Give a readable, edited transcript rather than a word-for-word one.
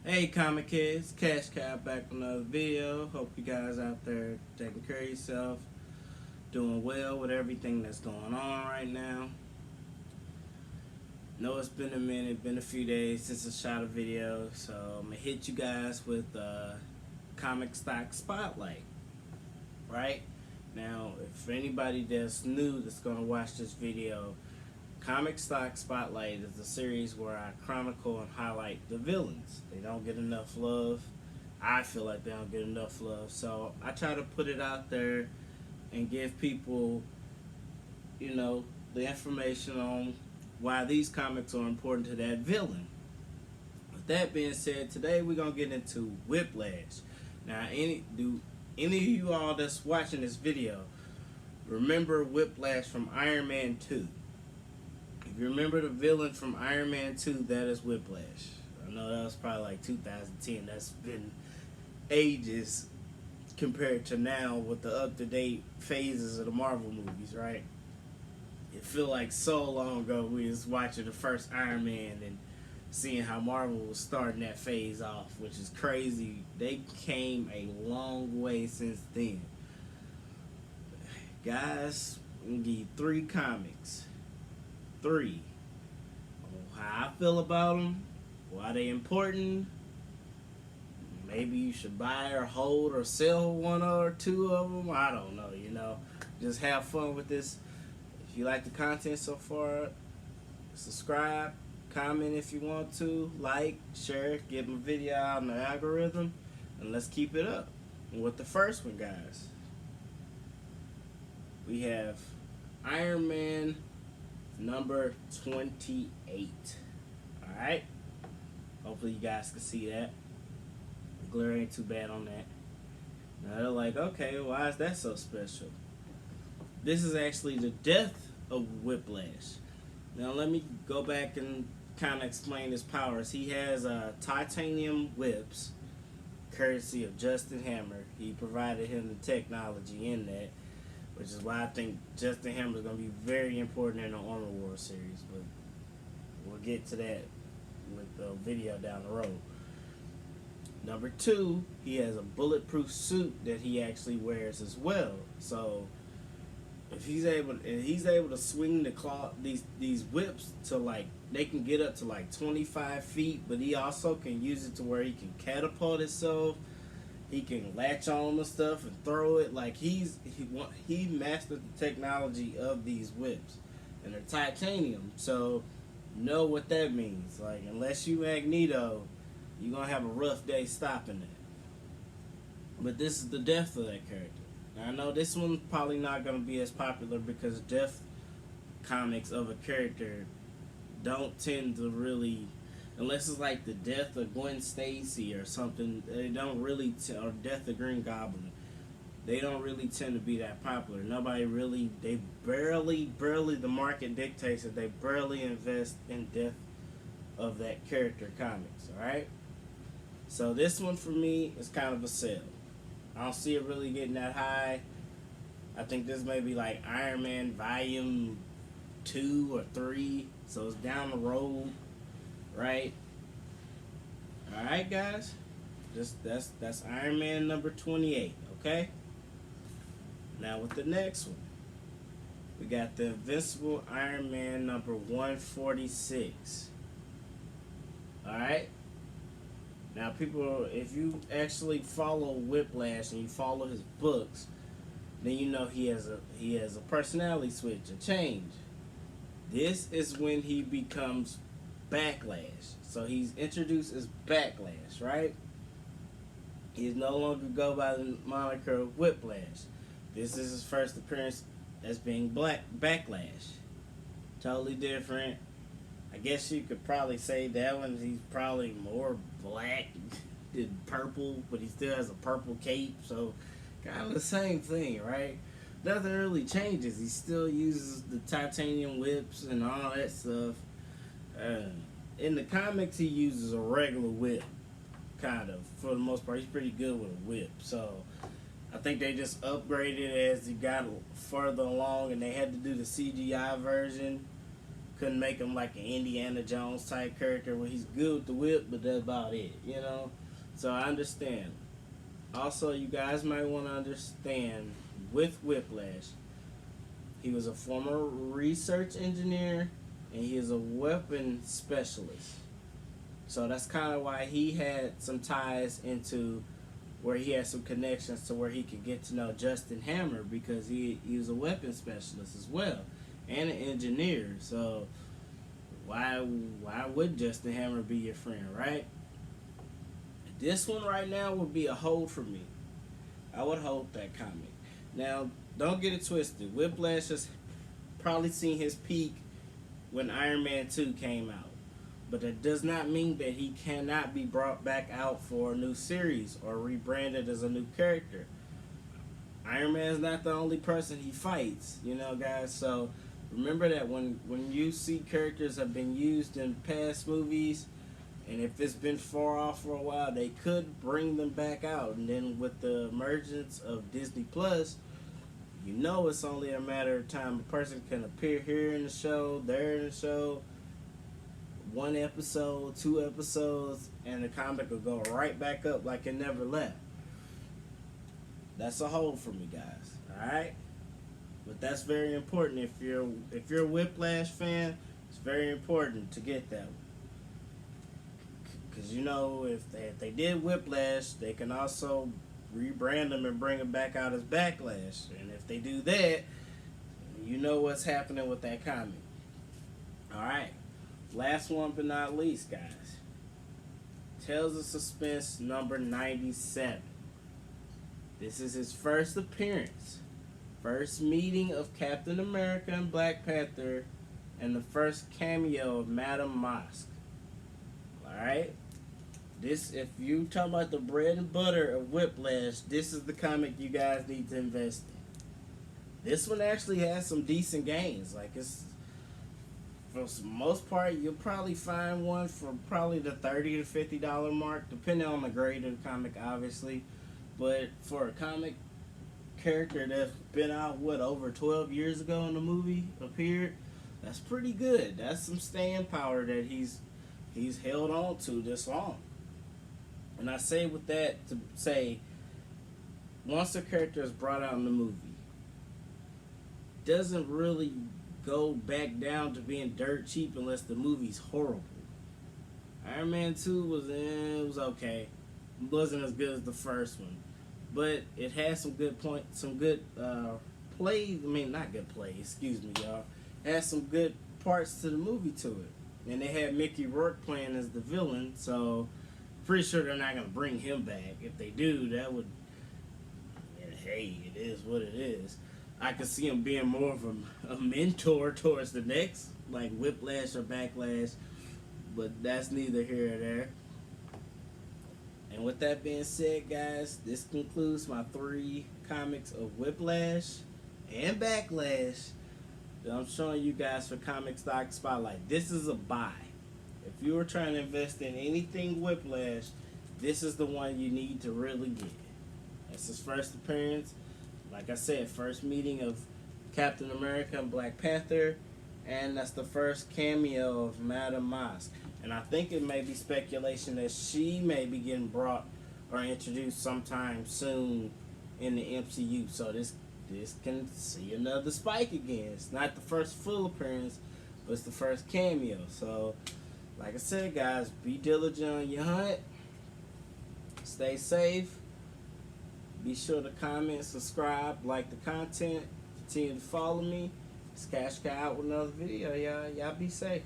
Hey comic kids, Cash Cow back with another video. Hope you guys out there taking care of yourself, doing well with everything that's going on right now. Know it's been a minute, been a few days since I shot a video, so I'm gonna hit you guys with comic stock spotlight. Right now, if anybody that's new that's gonna watch this video, Comic Stock Spotlight is a series where I chronicle and highlight the villains. They don't get enough love. I feel like they don't get enough love. So I try to put it out there and give people, the information on why these comics are important to that villain. With that being said, today we're going to get into Whiplash. Now, any of you all that's watching this video remember Whiplash from Iron Man 2? If you remember the villain from Iron Man 2, that is Whiplash. I know that was probably like 2010. That's been ages compared to now with the up-to-date phases of the Marvel movies, right? It feel like so long ago we was watching the first Iron Man and seeing how Marvel was starting that phase off, which is crazy. They came a long way since then. Guys, I'm going to give you 3 comics. 3. How I feel about them, why they important. Maybe you should buy or hold or sell one or 2 of them. I don't know, Just have fun with this. If you like the content so far, subscribe, comment if you want to, like, share, get my video out in the algorithm, and let's keep it up. And with the first one, guys, we have Iron Man number 28. Alright? Hopefully you guys can see that. The glare ain't too bad on that. Now they're like, okay, why is that so special? This is actually the death of Whiplash. Now let me go back and kind of explain his powers. He has titanium whips, courtesy of Justin Hammer. He provided him the technology in that, which is why I think Justin Hammer is going to be very important in the Armor War series. But we'll get to that with the video down the road. Number 2, he has a bulletproof suit that he actually wears as well. So if he's able to swing the these whips to they can get up to 25 feet, but he also can use it to where he can catapult himself. He can latch on to stuff and throw it. He mastered the technology of these whips, and they're titanium. So know what that means. Unless you Magneto, you're gonna have a rough day stopping that. But this is the death of that character. Now I know this one's probably not gonna be as popular because death comics of a character don't tend to really, unless it's like the death of Gwen Stacy or something, they don't really, or death of Green Goblin, they don't really tend to be that popular. Nobody really, they barely, the market dictates that they barely invest in death of that character comics, alright? So this one for me is kind of a sell. I don't see it really getting that high. I think this may be like Iron Man Volume 2 or 3, so it's down the road. Right? Alright, guys? That's Iron Man number 28, okay? Now with the next one, we got the Invincible Iron Man number 146. Alright? Now people, if you actually follow Whiplash and you follow his books, then you know he has a personality switch, a change. This is when he becomes Backlash. So he's introduced as Backlash, right? He's no longer go by the moniker of Whiplash. This is his first appearance as being Backlash. Totally different. I guess you could probably say that one, he's probably more black than purple, but he still has a purple cape, so kind of the same thing, right? Nothing really changes. He still uses the titanium whips and all that stuff. In the comics, he uses a regular whip, kind of. For the most part, he's pretty good with a whip. So I think they just upgraded as he got further along, and they had to do the CGI version couldn't make him like an Indiana Jones type character where he's good with the whip, but that's about it, you know? So I understand. Also, you guys might want to understand with Whiplash, he was a former research engineer and he is a weapon specialist. So that's kind of why he had some ties into where he had some connections to where he could get to know Justin Hammer, because he was a weapon specialist as well and an engineer. So why would Justin Hammer be your friend, right? This one right now would be a hold for me. I would hold that comic. Now, don't get it twisted. Whiplash has probably seen his peak when Iron Man 2 came out. But that does not mean that he cannot be brought back out for a new series or rebranded as a new character. Iron Man is not the only person he fights, you know, guys. So remember that when you see characters have been used in past movies, and if it's been far off for a while, they could bring them back out. And then with the emergence of Disney Plus, you know it's only a matter of time. A person can appear here in the show, there in the show, 1 episode, 2 episodes, and the comic will go right back up like it never left. That's a hold for me, guys. Alright? But that's very important. If you're a Whiplash fan, it's very important to get that one. Because, you know, if they did Whiplash, they can also rebrand them and bring them back out as Backlash. And if they do that, you know what's happening with that comic. Alright. Last one but not least, guys. Tales of Suspense number 97. This is his first appearance. First meeting of Captain America and Black Panther, and the first cameo of Madame Masque. Alright? This, if you talk about the bread and butter of Whiplash, this is the comic you guys need to invest in. This one actually has some decent gains. Like, it's, for the most part, you'll probably find one for probably the $30 to $50 mark, depending on the grade of the comic, obviously. But for a comic character that's been out, over 12 years ago in the movie appeared, that's pretty good. That's some staying power that he's held on to this long. And I say with that to say, once the character is brought out in the movie, doesn't really go back down to being dirt cheap unless the movie's horrible. Iron Man 2 was okay. It wasn't as good as the first one. But it had some good play. I mean, not good play, excuse me, y'all. It had some good parts to the movie to it. And they had Mickey Rourke playing as the villain, so pretty sure they're not going to bring him back. If they do, that would, hey, it is what it is. I could see him being more of a mentor towards the next, like Whiplash or Backlash, but that's neither here or there. And with that being said, guys, this concludes my 3 comics of Whiplash and Backlash that I'm showing you guys for Comic Stock Spotlight. This is a buy. If you were trying to invest in anything Whiplash, this is the one you need to really get. That's his first appearance. Like I said, first meeting of Captain America and Black Panther, and that's the first cameo of Madame Masque. And I think it may be speculation that she may be getting brought or introduced sometime soon in the MCU. So this can see another Spike again. It's not the first full appearance, but it's the first cameo. So, like I said, guys, be diligent on your hunt. Stay safe. Be sure to comment, subscribe, like the content. Continue to follow me. It's Cash Cow out with another video, y'all. Y'all be safe.